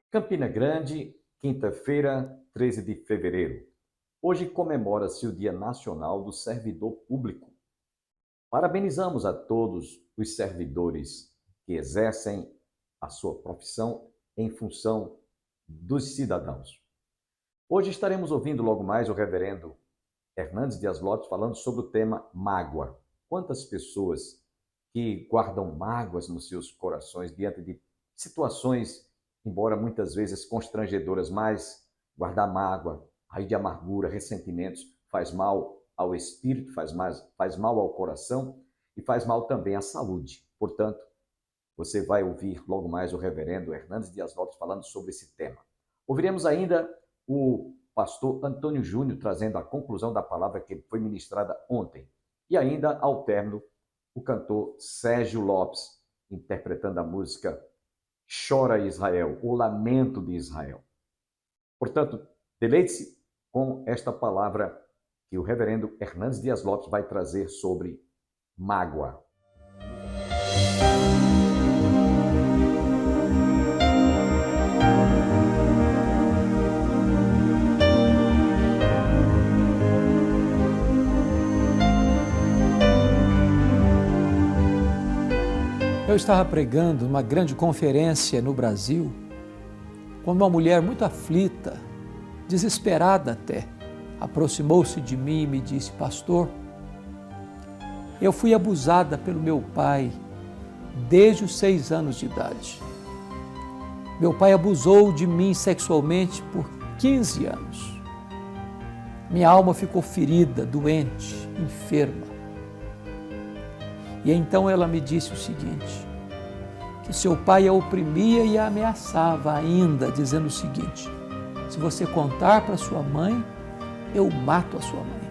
Campina Grande, quinta-feira, 13 de fevereiro. Hoje comemora-se o Dia Nacional do Servidor Público. Parabenizamos a todos os servidores que exercem a sua profissão em função dos cidadãos. Hoje estaremos ouvindo logo mais o reverendo Hernandes Dias Lopes falando sobre o tema mágoa. Quantas pessoas que guardam mágoas nos seus corações diante de situações, embora muitas vezes constrangedoras, mas guardar mágoa, raiz de amargura, ressentimentos, faz mal ao espírito, faz mal ao coração e faz mal também à saúde. Portanto, você vai ouvir logo mais o reverendo Hernandes Dias Lopes falando sobre esse tema. Ouviremos ainda o pastor Antônio Júnior trazendo a conclusão da palavra que foi ministrada ontem. E ainda, ao término, o cantor Sérgio Lopes interpretando a música Chora Israel, o lamento de Israel. Portanto, deleite-se com esta palavra que o reverendo Hernandes Dias Lopes vai trazer sobre mágoa. Eu estava pregando numa grande conferência no Brasil, quando uma mulher muito aflita, desesperada até, aproximou-se de mim e me disse: pastor, eu fui abusada pelo meu pai desde os 6 anos de idade. Meu pai abusou de mim sexualmente por 15 anos. Minha alma ficou ferida, doente, enferma. E então ela me disse o seguinte, que seu pai a oprimia e a ameaçava ainda, dizendo o seguinte: se você contar para sua mãe, eu mato a sua mãe.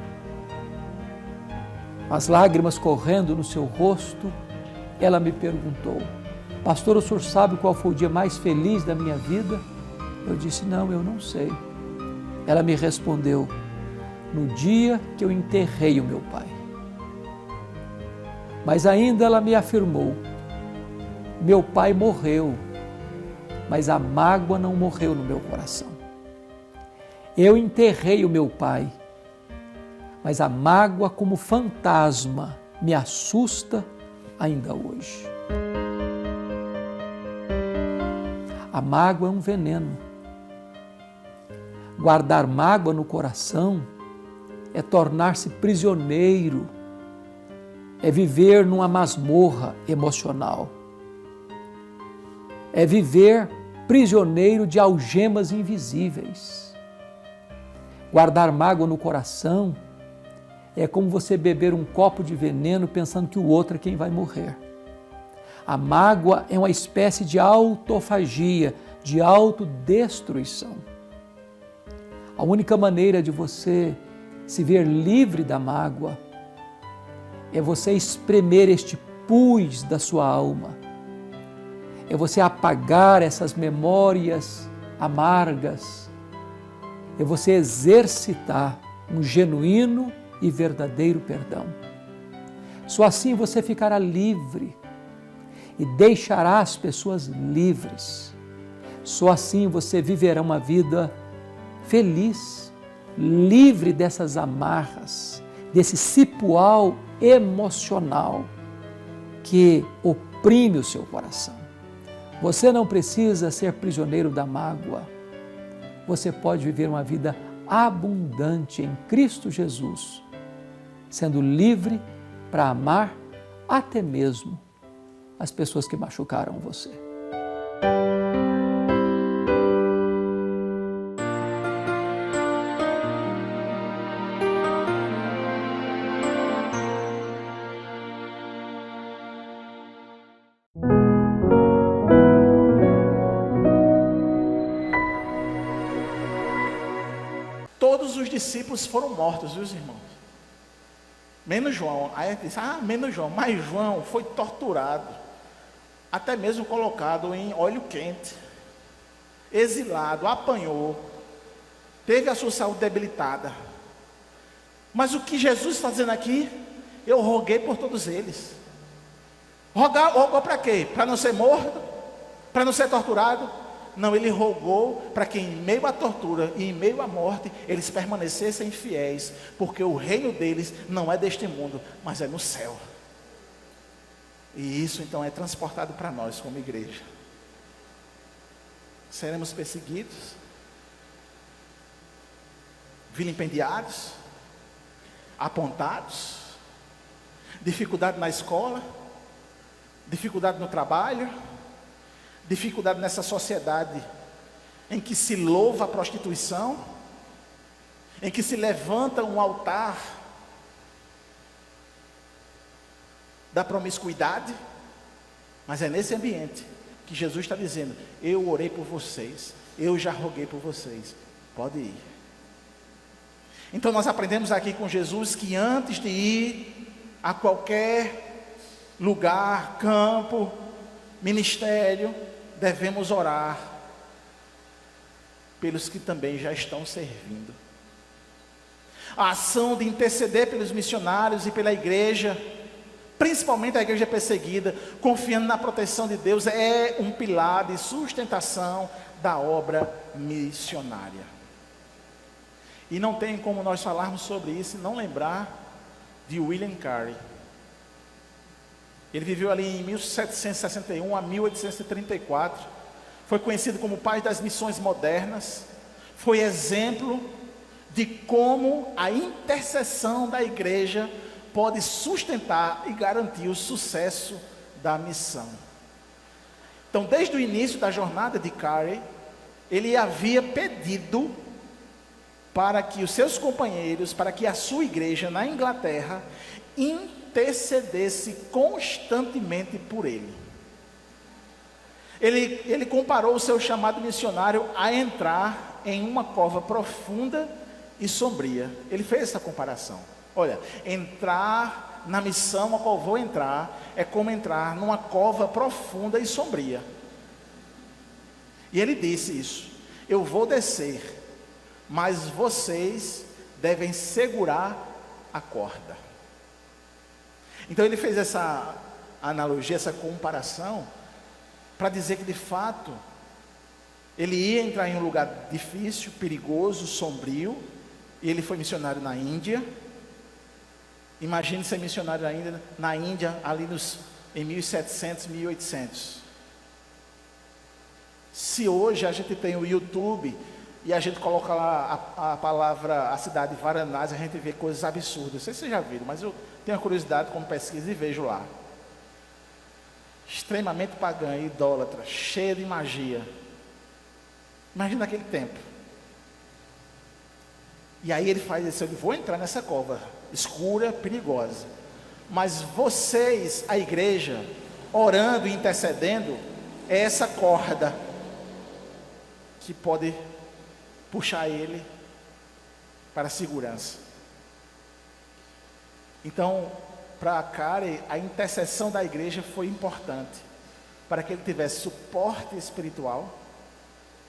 As lágrimas correndo no seu rosto, ela me perguntou: pastor, o senhor sabe qual foi o dia mais feliz da minha vida? Eu disse: não, eu não sei. Ela me respondeu: no dia que eu enterrei o meu pai. Mas ainda ela me afirmou: meu pai morreu, mas a mágoa não morreu no meu coração. Eu enterrei o meu pai, mas a mágoa como fantasma me assusta ainda hoje. A mágoa é um veneno. Guardar mágoa no coração é tornar-se prisioneiro, é viver numa masmorra emocional, é viver prisioneiro de algemas invisíveis. Guardar mágoa no coração é como você beber um copo de veneno pensando que o outro é quem vai morrer. A mágoa é uma espécie de autofagia, de autodestruição. A única maneira de você se ver livre da mágoa é você espremer este pus da sua alma, é você apagar essas memórias amargas, é você exercitar um genuíno e verdadeiro perdão. Só assim você ficará livre e deixará as pessoas livres. Só assim você viverá uma vida feliz, livre dessas amarras, desse cipoal emocional que oprime o seu coração. Você não precisa ser prisioneiro da mágoa. Você pode viver uma vida abundante em Cristo Jesus, sendo livre para amar até mesmo as pessoas que machucaram você. Todos os discípulos foram mortos, viu, irmãos? Menos João. Aí disse: menos João. Mas João foi torturado, até mesmo colocado em óleo quente, exilado, apanhou, teve a sua saúde debilitada. Mas o que Jesus está dizendo aqui? Eu roguei por todos eles. Rogou para quê? Para não ser morto? Para não ser torturado? Não, ele rogou para que em meio à tortura e em meio à morte, eles permanecessem fiéis, porque o reino deles não é deste mundo, mas é no céu. E isso então é transportado para nós como igreja. Seremos perseguidos, vilipendiados, apontados, dificuldade na escola, dificuldade no trabalho, dificuldade nessa sociedade em que se louva a prostituição, em que se levanta um altar da promiscuidade, mas é nesse ambiente que Jesus está dizendo: eu orei por vocês, eu já roguei por vocês, pode ir. Então nós aprendemos aqui com Jesus que antes de ir a qualquer lugar, campo, ministério, devemos orar pelos que também já estão servindo. A ação de interceder pelos missionários e pela igreja, principalmente a igreja perseguida, confiando na proteção de Deus, é um pilar de sustentação da obra missionária. E não tem como nós falarmos sobre isso e não lembrar de William Carey. Ele viveu ali em 1761 a 1834, foi conhecido como pai das missões modernas, foi exemplo de como a intercessão da igreja pode sustentar e garantir o sucesso da missão. Então, desde o início da jornada de Carey, ele havia pedido para que os seus companheiros, para que a sua igreja na Inglaterra intercedesse constantemente por ele. Ele comparou o seu chamado missionário a entrar em uma cova profunda e sombria. Ele fez essa comparação. Olha, entrar na missão a qual vou entrar é como entrar numa cova profunda e sombria. E ele disse isso: eu vou descer, mas vocês devem segurar a corda. Então ele fez essa analogia, essa comparação, para dizer que de fato ele ia entrar em um lugar difícil, perigoso, sombrio. E ele foi missionário na Índia. Imagine ser missionário ainda na Índia, ali em 1700, 1800. Se hoje a gente tem o YouTube e a gente coloca lá a palavra, a cidade de Varanasi, a gente vê coisas absurdas. Não sei se vocês já viram, mas eu tenho a curiosidade como pesquisa e vejo lá. Extremamente pagã, idólatra, cheia de magia. Imagina aquele tempo. E aí ele faz isso: eu vou entrar nessa cova escura, perigosa, mas vocês, a igreja, orando e intercedendo, é essa corda que pode puxar ele para a segurança. Então, para Carey, a intercessão da igreja foi importante, para que ele tivesse suporte espiritual.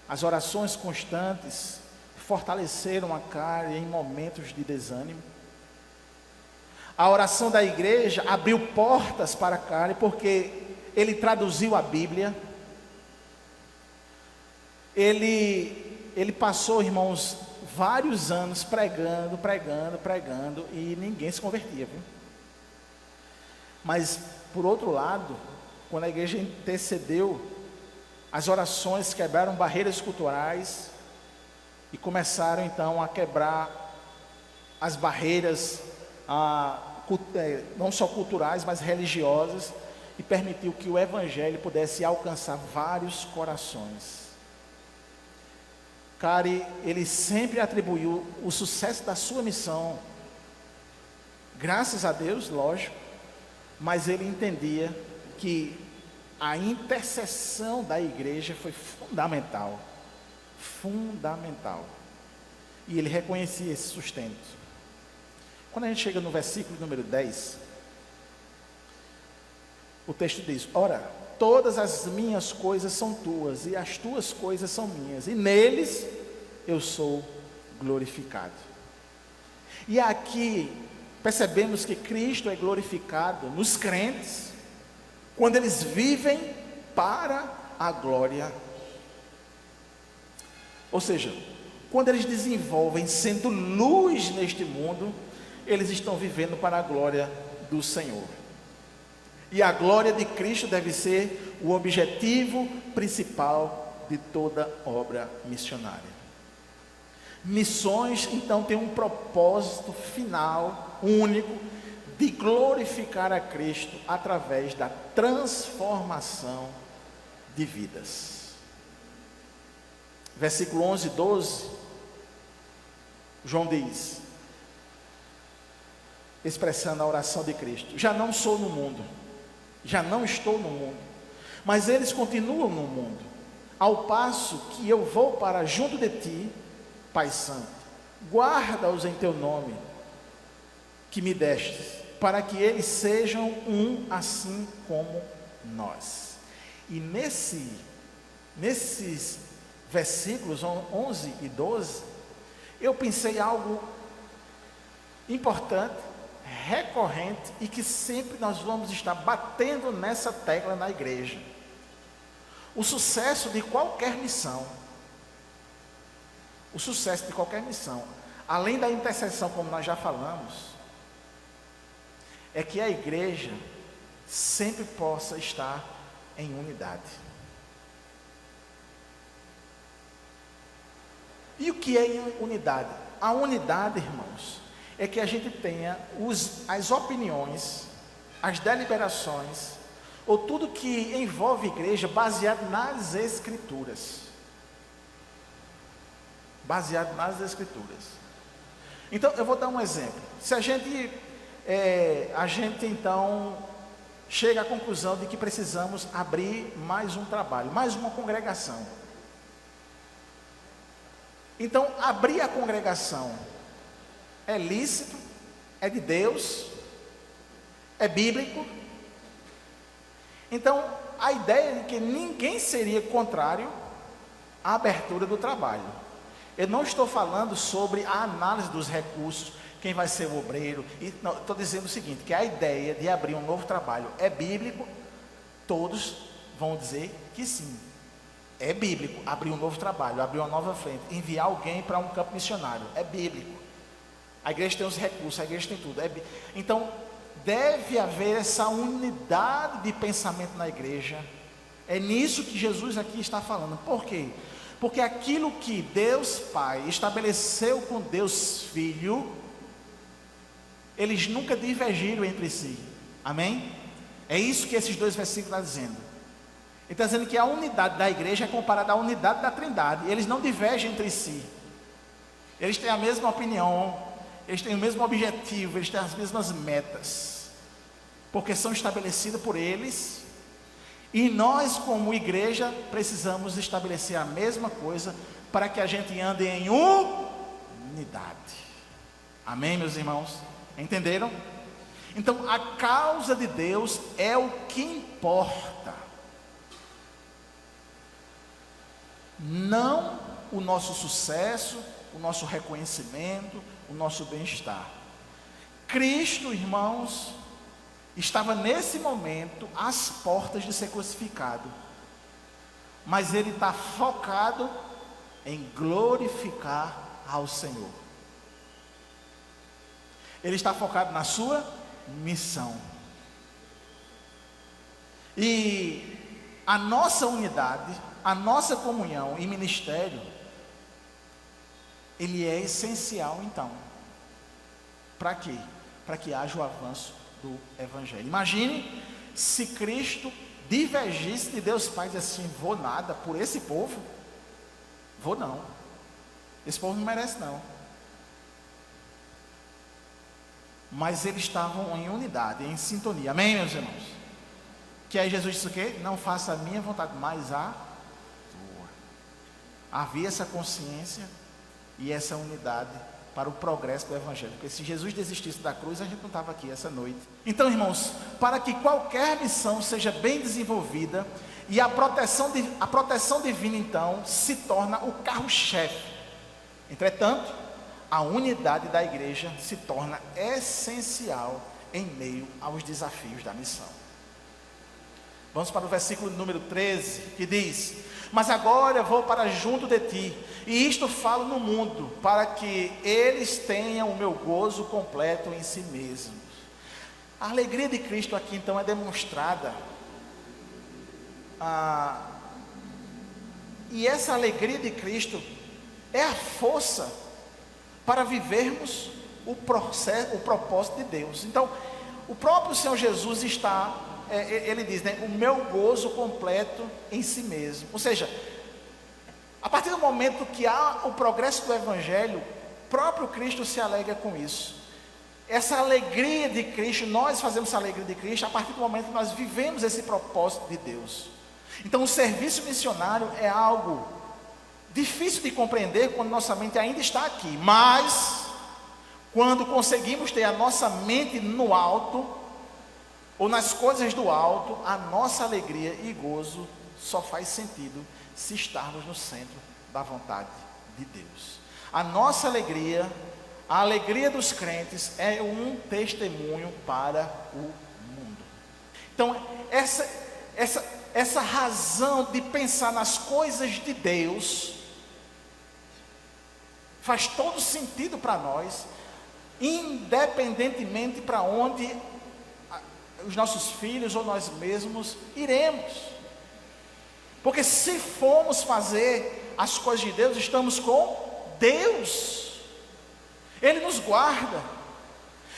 As orações constantes fortaleceram a Carey em momentos de desânimo. A oração da igreja abriu portas para Carey, porque ele traduziu a Bíblia. Ele passou, irmãos, vários anos pregando, e ninguém se convertia, viu? Mas, por outro lado, quando a igreja intercedeu, as orações quebraram barreiras culturais e começaram então a quebrar as barreiras, não só culturais, mas religiosas, e permitiu que o evangelho pudesse alcançar vários corações. Carey, ele sempre atribuiu o sucesso da sua missão, graças a Deus, lógico, mas ele entendia que a intercessão da igreja foi fundamental, e ele reconhecia esse sustento. Quando a gente chega no versículo número 10, o texto diz: ora, todas as minhas coisas são tuas, e as tuas coisas são minhas, e neles eu sou glorificado. E aqui percebemos que Cristo é glorificado nos crentes, quando eles vivem para a glória Ou seja, quando eles desenvolvem sendo luz neste mundo, eles estão vivendo para a glória do Senhor. E a glória de Cristo deve ser o objetivo principal de toda obra missionária. Missões, então, têm um propósito final, único, de glorificar a Cristo através da transformação de vidas. Versículo 11 e 12, João diz, expressando a oração de Cristo: já não sou no mundo, já não estou no mundo, mas eles continuam no mundo, ao passo que eu vou para junto de ti, Pai Santo. Guarda-os em teu nome, que me destes, para que eles sejam um assim como nós. E nesses versículos 11 e 12, eu pensei algo importante, recorrente, e que sempre nós vamos estar batendo nessa tecla na igreja. O sucesso de qualquer missão, além da intercessão, como nós já falamos, é que a igreja sempre possa estar em unidade. E o que é unidade? A unidade, irmãos, é que a gente tenha as opiniões, as deliberações, ou tudo que envolve igreja baseado nas Escrituras. Baseado nas Escrituras. Então, eu vou dar um exemplo. Se a gente então chega à conclusão de que precisamos abrir mais um trabalho, mais uma congregação. Então, abrir a congregação é lícito, é de Deus, é bíblico. Então, a ideia é que ninguém seria contrário à abertura do trabalho. Eu não estou falando sobre a análise dos recursos, quem vai ser o obreiro. Estou dizendo o seguinte, que a ideia de abrir um novo trabalho é bíblico. Todos vão dizer que sim. É bíblico abrir um novo trabalho, abrir uma nova frente, enviar alguém para um campo missionário. É bíblico. A igreja tem os recursos, a igreja tem tudo. Então, deve haver essa unidade de pensamento na igreja. É nisso que Jesus aqui está falando. Por quê? Porque aquilo que Deus Pai estabeleceu com Deus Filho, eles nunca divergiram entre si. Amém? É isso que esses dois versículos estão dizendo. Ele está dizendo que a unidade da igreja é comparada à unidade da Trindade. Eles não divergem entre si. Eles têm a mesma opinião, eles têm o mesmo objetivo, eles têm as mesmas metas, porque são estabelecidas por eles. E nós, como igreja, precisamos estabelecer a mesma coisa para que a gente ande em unidade. Amém, meus irmãos? Entenderam? Então, a causa de Deus é o que importa. Não o nosso sucesso, o nosso reconhecimento, o nosso bem-estar. Cristo, irmãos, estava nesse momento às portas de ser crucificado, mas ele está focado em glorificar ao Senhor. Ele está focado na sua missão. E a nossa unidade, a nossa comunhão e ministério, ele é essencial então. Para quê? Para que haja o avanço do Evangelho. Imagine se Cristo divergisse de Deus Pai e disse assim: vou nada por esse povo, vou não, esse povo não merece não. Mas eles estavam em unidade, em sintonia. Amém, meus irmãos? Que aí Jesus disse o quê? Não faça a minha vontade, mas a tua. Havia essa consciência e essa unidade para o progresso do Evangelho. Porque se Jesus desistisse da cruz, a gente não estava aqui essa noite. Então, irmãos, para que qualquer missão seja bem desenvolvida e a proteção divina, então, se torna o carro-chefe. Entretanto, a unidade da igreja se torna essencial em meio aos desafios da missão. Vamos para o versículo número 13, que diz: Mas agora vou para junto de ti, e isto falo no mundo, para que eles tenham o meu gozo completo em si mesmos. A alegria de Cristo aqui então é demonstrada. E essa alegria de Cristo é a força para vivermos o propósito de Deus. Então, o próprio Senhor Jesus ele diz, né, o meu gozo completo em si mesmo. Ou seja, a partir do momento que há o progresso do Evangelho, o próprio Cristo se alegra com isso. Essa alegria de Cristo, nós fazemos essa alegria de Cristo a partir do momento que nós vivemos esse propósito de Deus. Então, o serviço missionário é algo difícil de compreender quando nossa mente ainda está aqui, mas quando conseguimos ter a nossa mente no alto, ou nas coisas do alto, a nossa alegria e gozo só faz sentido se estarmos no centro da vontade de Deus. A nossa alegria, a alegria dos crentes, é um testemunho para o mundo. Então, essa razão de pensar nas coisas de Deus faz todo sentido para nós, independentemente para onde os nossos filhos ou nós mesmos iremos. Porque se formos fazer as coisas de Deus, estamos com Deus. Ele nos guarda.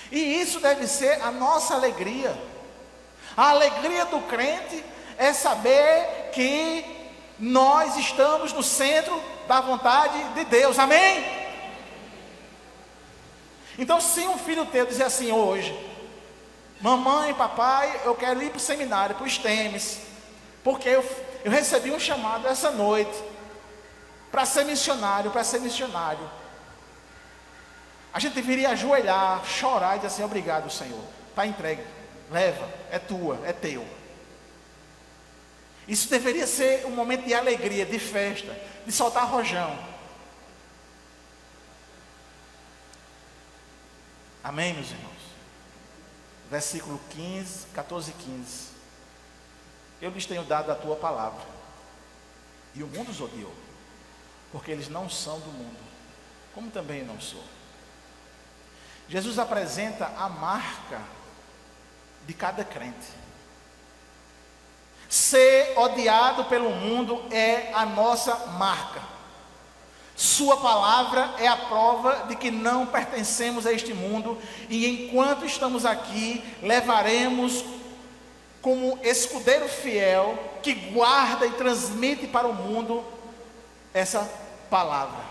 E isso deve ser a nossa alegria. A alegria do crente é saber que nós estamos no centro da vontade de Deus. Amém? Então, se um filho teu dizer assim hoje: mamãe, papai, eu quero ir para o seminário, para os STEMs, porque eu recebi um chamado essa noite para ser missionário, a gente deveria ajoelhar, chorar e dizer assim: obrigado, Senhor, está entregue, leva, é tua, é teu. Isso deveria ser um momento de alegria, de festa, de soltar rojão. Amém, meus irmãos? Versículo 14 e 15. Eu lhes tenho dado a tua palavra, e o mundo os odiou, porque eles não são do mundo, como também eu não sou. Jesus apresenta a marca de cada crente. Ser odiado pelo mundo é a nossa marca. Sua palavra é a prova de que não pertencemos a este mundo, e enquanto estamos aqui, levaremos como escudeiro fiel que guarda e transmite para o mundo essa palavra.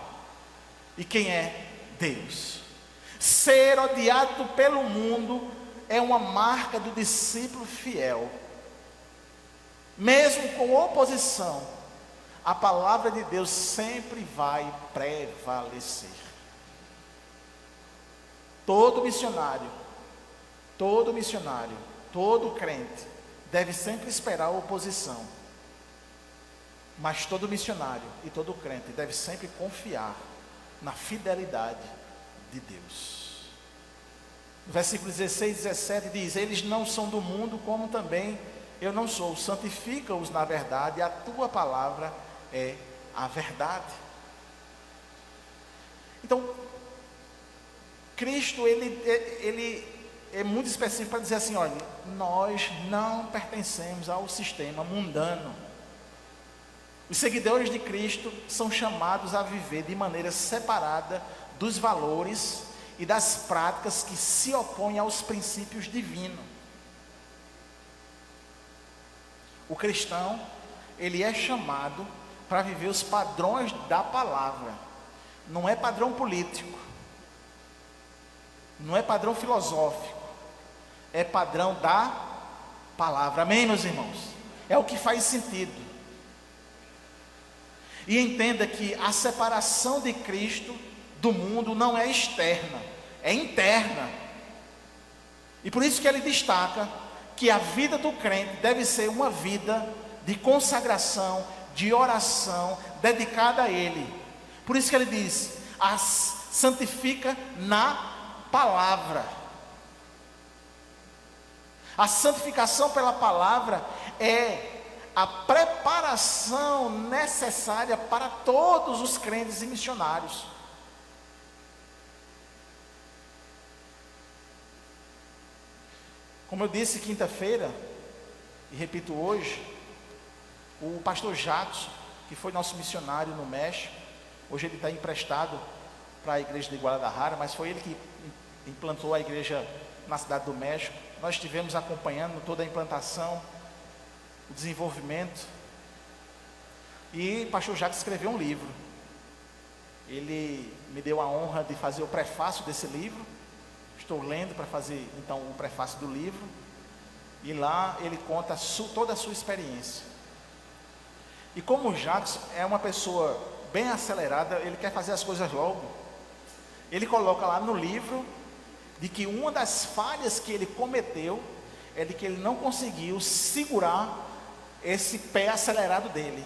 E quem é? Deus. Ser odiado pelo mundo é uma marca do discípulo fiel. Mesmo com oposição, a palavra de Deus sempre vai prevalecer. Todo missionário, todo crente deve sempre esperar a oposição. Mas todo missionário e todo crente deve sempre confiar na fidelidade de Deus. No versículo 16 e 17 diz: eles não são do mundo, como também eu não sou. Santifica-os na verdade, a tua palavra é a verdade. Então, Cristo, ele é muito específico para dizer assim: olha, nós não pertencemos ao sistema mundano. Os seguidores de Cristo são chamados a viver de maneira separada dos valores e das práticas que se opõem aos princípios divinos. O cristão, ele é chamado para viver os padrões da palavra. Não é padrão político, não é padrão filosófico, é padrão da palavra. Amém, meus irmãos? É o que faz sentido. E entenda que a separação de Cristo do mundo não é externa, é interna. E por isso que ele destaca que a vida do crente deve ser uma vida de consagração, de oração, dedicada a Ele. Por isso que ele diz: santifica na palavra. A santificação pela palavra é a preparação necessária para todos os crentes e missionários. Como eu disse quinta-feira, e repito hoje, o pastor Jackson, que foi nosso missionário no México, hoje ele está emprestado para a igreja de Guadalajara, mas foi ele que implantou a igreja na cidade do México. Nós estivemos acompanhando toda a implantação, o desenvolvimento, e o pastor Jackson escreveu um livro. Ele me deu a honra de fazer o prefácio desse livro. Estou lendo para fazer então o prefácio do livro, e lá ele conta toda a sua experiência. E como o Jackson é uma pessoa bem acelerada, ele quer fazer as coisas logo. Ele coloca lá no livro de que uma das falhas que ele cometeu é de que ele não conseguiu segurar esse pé acelerado dele.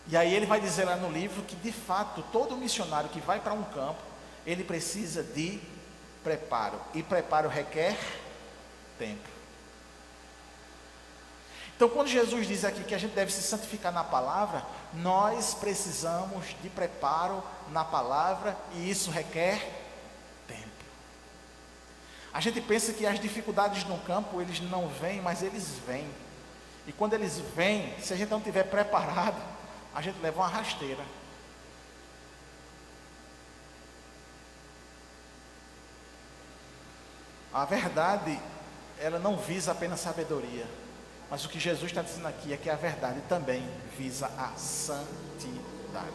E aí ele vai dizer lá no livro que de fato todo missionário que vai para um campo, ele precisa de preparo, e preparo requer tempo. Então, quando Jesus diz aqui que a gente deve se santificar na palavra, nós precisamos de preparo na palavra, e isso requer tempo. A gente pensa que as dificuldades no campo, eles não vêm, mas eles vêm. E quando eles vêm, se a gente não estiver preparado, a gente leva uma rasteira. A verdade, ela não visa apenas sabedoria, mas o que Jesus está dizendo aqui é que a verdade também visa a santidade.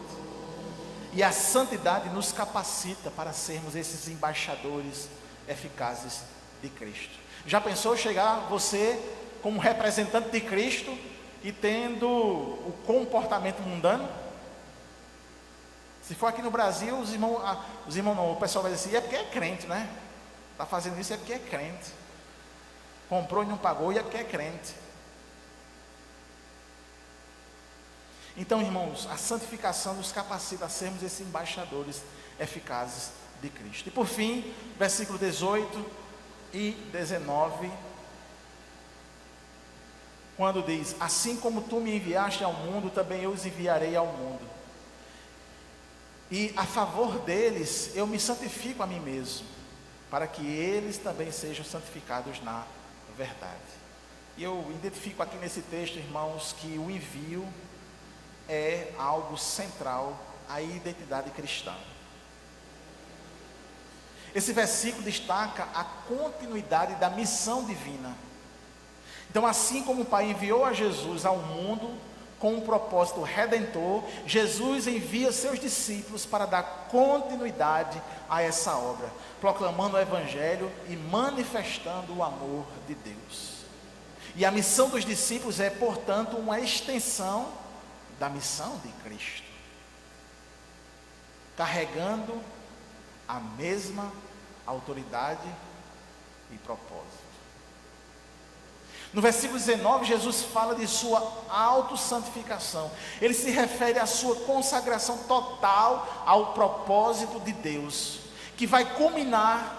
E a santidade nos capacita para sermos esses embaixadores eficazes de Cristo. Já pensou chegar você como representante de Cristo e tendo o comportamento mundano? Se for aqui no Brasil, os irmãos não, o pessoal vai dizer, é porque é crente, né? Está fazendo isso é porque é crente. Comprou e não pagou, e é porque é crente. Então, irmãos, a santificação nos capacita a sermos esses embaixadores eficazes de Cristo. E por fim, versículo 18 e 19, quando diz: assim como tu me enviaste ao mundo, também eu os enviarei ao mundo. E a favor deles, eu me santifico a mim mesmo, para que eles também sejam santificados na verdade. E eu identifico aqui nesse texto, irmãos, que o envio é algo central à identidade cristã. Esse versículo destaca a continuidade da missão divina. Então, assim como o Pai enviou a Jesus ao mundo com um propósito redentor, Jesus envia seus discípulos para dar continuidade a essa obra, proclamando o Evangelho e manifestando o amor de Deus. E a missão dos discípulos é, portanto, uma extensão da missão de Cristo, carregando a mesma autoridade e propósito. No versículo 19, Jesus fala de sua autossantificação. Ele se refere à sua consagração total ao propósito de Deus, que vai culminar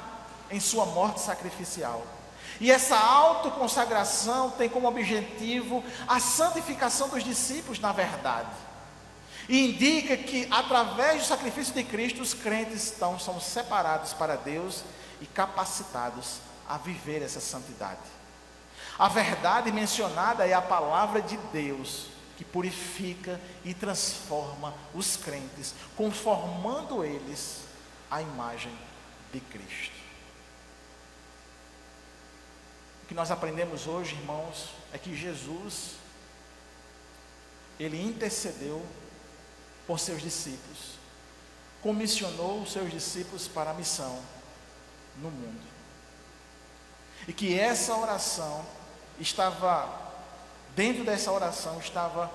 em sua morte sacrificial. E essa autoconsagração tem como objetivo a santificação dos discípulos na verdade. E indica que através do sacrifício de Cristo, os crentes são separados para Deus e capacitados a viver essa santidade. A verdade mencionada é a palavra de Deus, que purifica e transforma os crentes, conformando eles à imagem de Cristo. O que nós aprendemos hoje, irmãos, é que Jesus, ele intercedeu por seus discípulos, comissionou os seus discípulos para a missão no mundo. E que essa oração dentro dessa oração estavam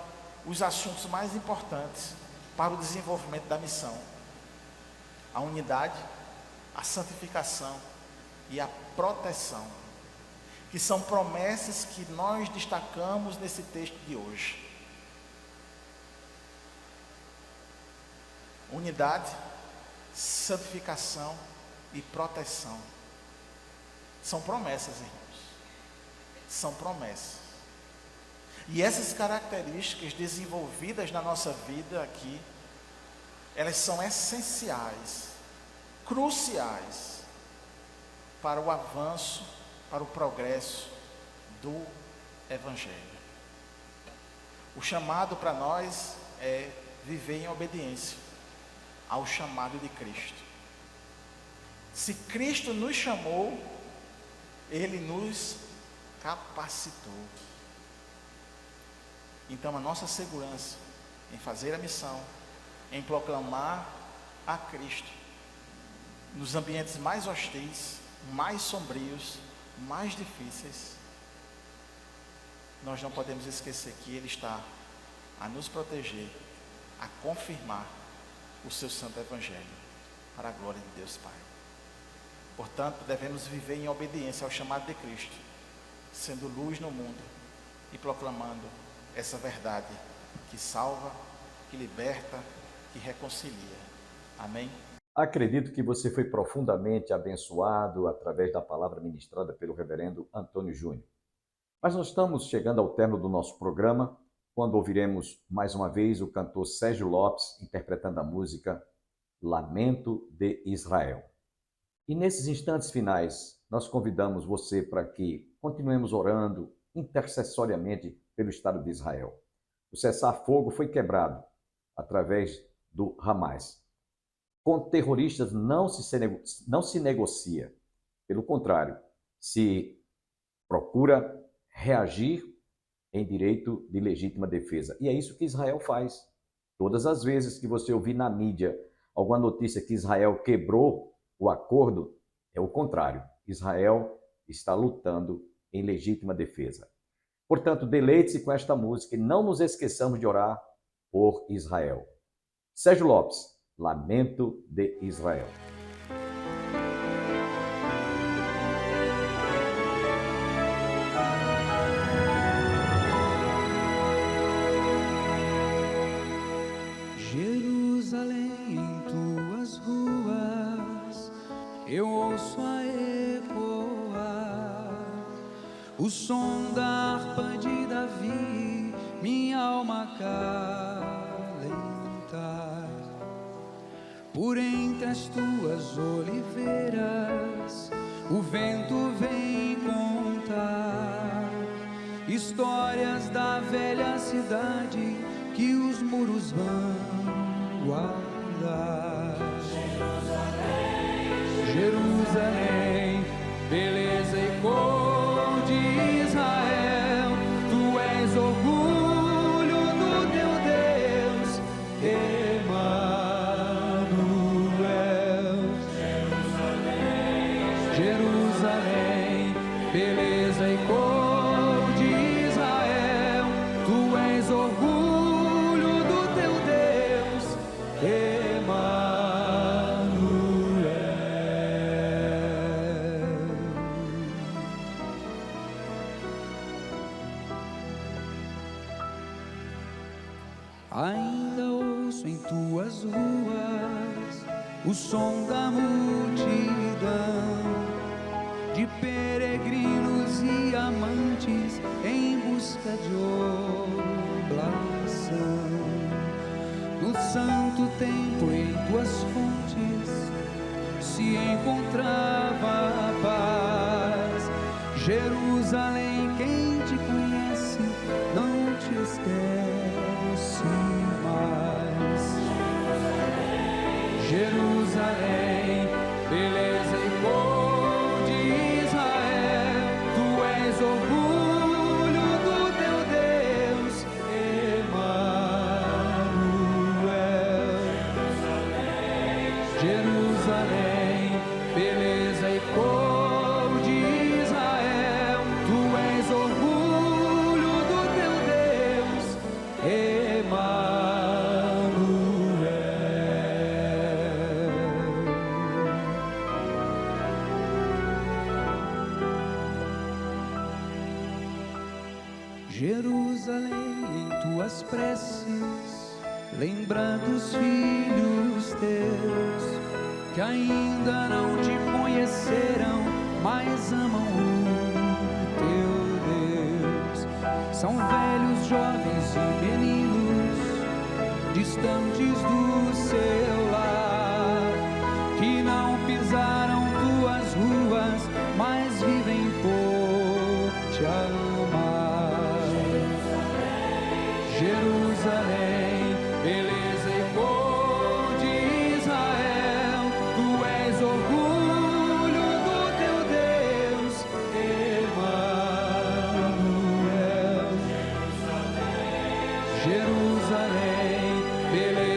os assuntos mais importantes para o desenvolvimento da missão: a unidade, a santificação e a proteção, que são promessas que nós destacamos nesse texto de hoje. Unidade, santificação e proteção são promessas, irmãos. São promessas. E essas características desenvolvidas na nossa vida aqui, elas são essenciais, cruciais para o avanço, para o progresso do Evangelho. O chamado para nós é viver em obediência ao chamado de Cristo. Se Cristo nos chamou, Ele nos capacitou. Então a nossa segurança em fazer a missão, em proclamar a Cristo, nos ambientes mais hostis, mais sombrios, mais difíceis, nós não podemos esquecer que Ele está a nos proteger, a confirmar o seu santo Evangelho, para a glória de Deus Pai. Portanto, devemos viver em obediência ao chamado de Cristo, sendo luz no mundo e proclamando essa verdade que salva, que liberta, que reconcilia. Amém? Acredito que você foi profundamente abençoado através da palavra ministrada pelo reverendo Antônio Júnior. Mas nós estamos chegando ao término do nosso programa, quando ouviremos mais uma vez o cantor Sérgio Lopes interpretando a música Lamento de Israel. E nesses instantes finais, nós convidamos você para que continuemos orando intercessoriamente pelo Estado de Israel. O cessar-fogo foi quebrado através do Hamas. Com terroristas não se negocia. Pelo contrário, se procura reagir em direito de legítima defesa. E é isso que Israel faz. Todas as vezes que você ouvir na mídia alguma notícia que Israel quebrou o acordo, é o contrário. Israel está lutando em legítima defesa. Portanto, deleite-se com esta música e não nos esqueçamos de orar por Israel. Sérgio Lopes, Lamento de Israel. Jerusalém, em tuas ruas, eu ouço a ecoar o som da harpa de Davi, minha alma acalentar. Por entre as tuas oliveiras, o vento vem contar histórias da velha cidade que os muros vão guardar. Jerusalém, Jerusalém, beleza e cor de Israel, tu és orgulho do teu Deus, Emanuel. Jerusalém, Jerusalém, beleza e cor de Israel, tu és orgulho do teu Deus, Emanuel. Ainda ouço em tuas ruas o som da multidão, de peregrinos e amantes em busca de oblação. No santo templo, em tuas fontes, se encontrava a paz. Jerusalém, quem te conhece não te esquece mais. Jerusalém, beleza e cor de Israel, tu és orgulho do teu Deus, Emanuel. Jerusalém, beleza e cor de Israel, tu és orgulho do teu Deus, Emanuel. Jerusalém, em tuas preces, lembrando os filhos teus, que ainda não te conheceram, mas amam o teu Deus. São velhos, jovens e meninos, distantes do seu lar, que não pisaram tuas ruas, mas vivem por te amar. Jerusalém, beleza e cor de Israel, tu és orgulho do teu Deus, Emanuel. Jerusalém, beleza